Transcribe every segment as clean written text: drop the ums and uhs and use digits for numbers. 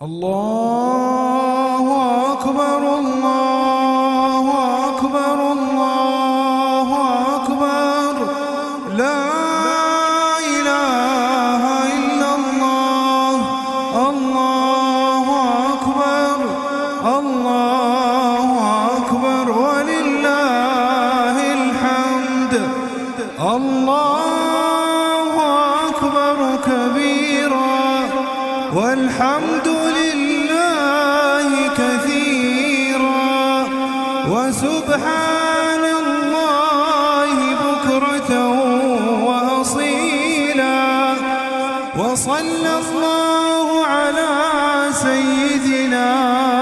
الله أكبر الله أكبر الله أكبر لا إله إلا الله الله أكبر الله أكبر ولله الحمد الله أكبر كبيرا والحمد لله كثيرا وسبحان الله بكرة وأصيلا وصلى الله على سيدنا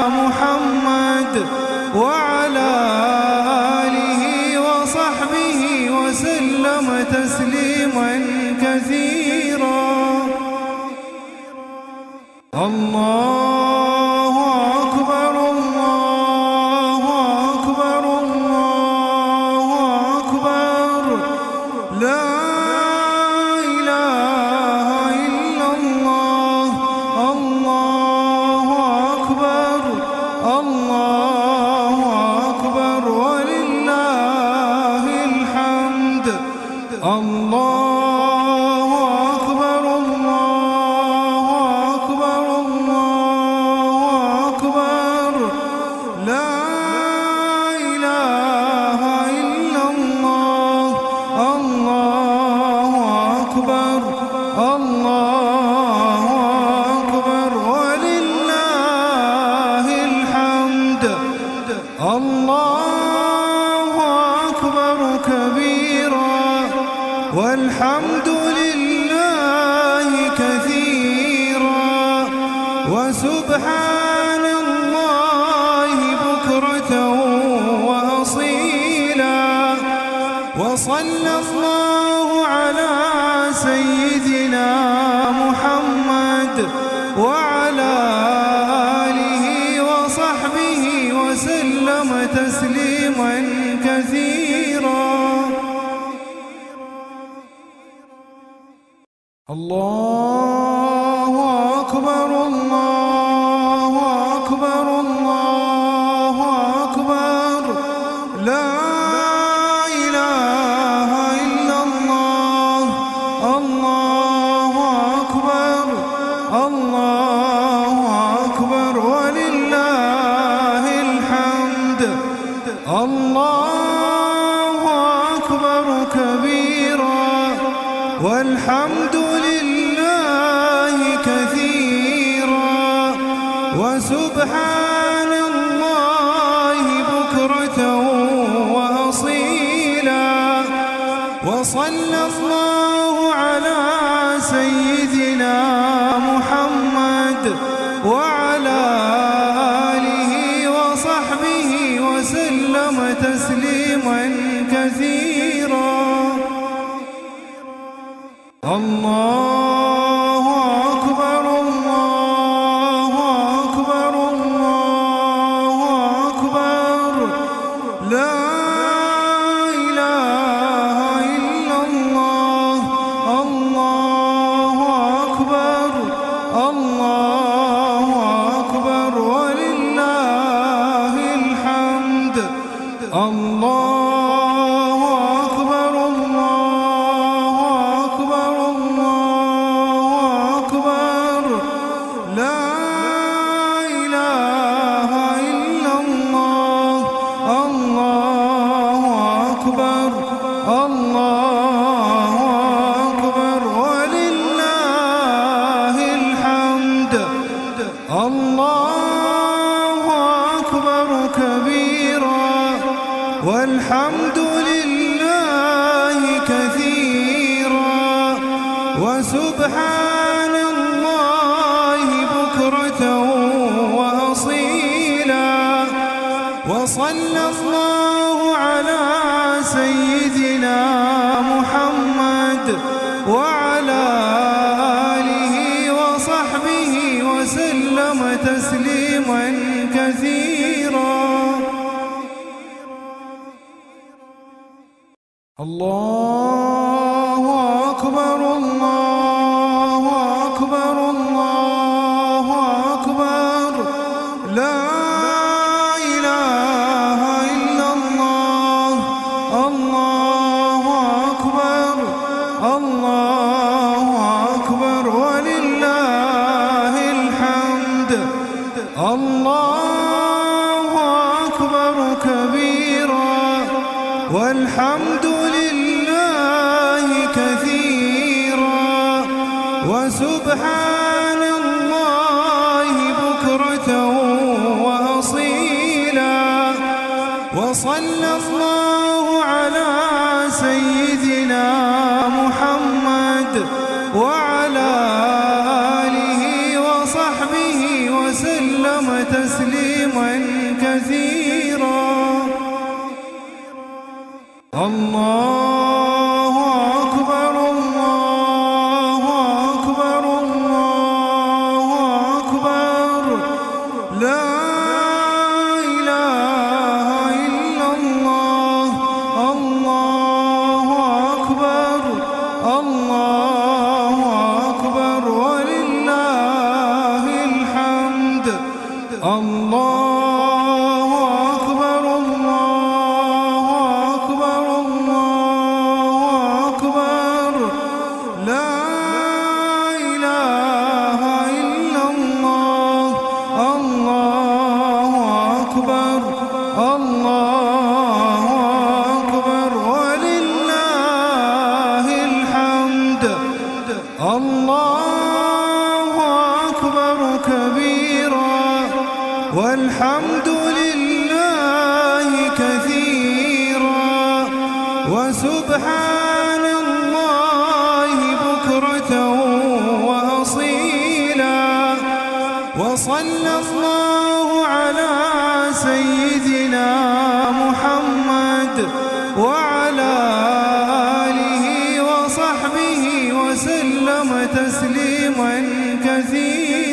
محمد وعلى آله وصحبه وسلم تسليما كثيرا. الله أكبر الله أكبر الله أكبر لا إله إلا الله الله أكبر الله أكبر ولله الحمد. الله أكبر الله أكبر الله أكبر لا إله إلا الله الله أكبر الله أكبر ولله الحمد. الله أكبر كبيرا والحمد لله كثيرا وسبحان الله بكرة وأصيلا وصلى الله على سيدنا محمد وعلى آله وصحبه وسلم تسليما كثيرا. الله أكبر الله أكبر الله أكبر لا إله إلا الله الله أكبر الله أكبر ولله الحمد. الله أكبر كبيرا والحمد لله كثيرا وسبحان الله بكرة وأصيلا وصلى الله على سيدنا محمد وعلى آله وصحبه وسلم تسليما كثيرا. الله أكبر الله أكبر الله أكبر لا إله إلا الله الله أكبر الله أكبر ولله الحمد. الله أكبر الله أكبر الله أكبر لا إله إلا الله الله أكبر الله أكبر ولله الحمد. الله أكبر كبيرا والحمد لله كثيرا وسبحان الله بكرة وأصيلا وصلى الله على سيدنا محمد وعلى آله وصحبه وسلم تسليما كثيرا. الله أكبر الله أكبر الله أكبر الله أكبر كبيرا والحمد لله كثيرا وسبحان الله بكرة وأصيلا وصلى الله على سيدنا محمد وعلى آله وصحبه وسلم تسليما كثيرا الله أكبر الله أكبر الله أكبر لا إله إلا الله الله أكبر الله أكبر ولله الحمد الله أكبر الله أكبر الله أكبر لا إله إلا الله الله أكبر الله أكبر ولله الحمد الله أكبر كبيرا والحمد لله كثيرا وسبحان الله بكرة وأصيلا وصلى الله على سيدنا محمد وعلى آله وصحبه وسلم تسليما كثيرا